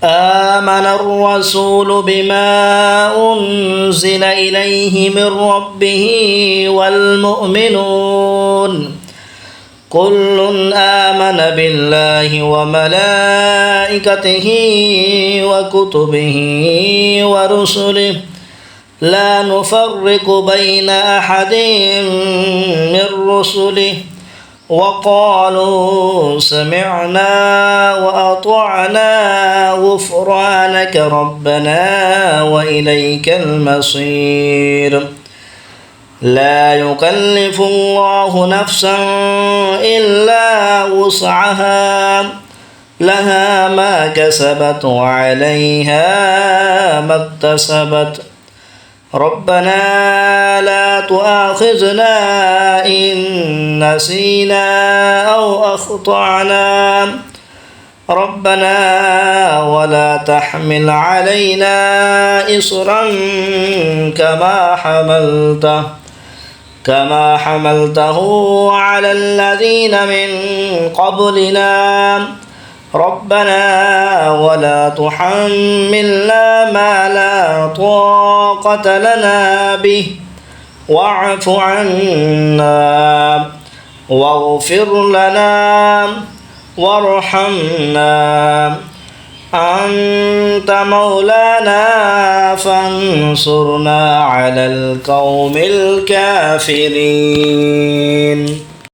آمن الرسول بما أنزل إليه من ربه والمؤمنون كل آمن بالله وملائكته وكتبه ورسله لا نفرق بين أحد من رسله وقالوا سمعنا وأطعنا غفرانك ربنا وإليك المصير لا يكلف الله نفسا إلا وسعها لها ما كسبت وعليها ما اكتسبت ربنا لا تؤاخذنا إن نسينا أو أخطأنا ربنا ولا تحمل علينا إصرا كما حملته على الذين من قبلنا ربنا ولا تحملنا ما لا طاقة لنا به واعف عنا واغفر لنا وارحمنا أنت مولانا فانصرنا على القوم الكافرين.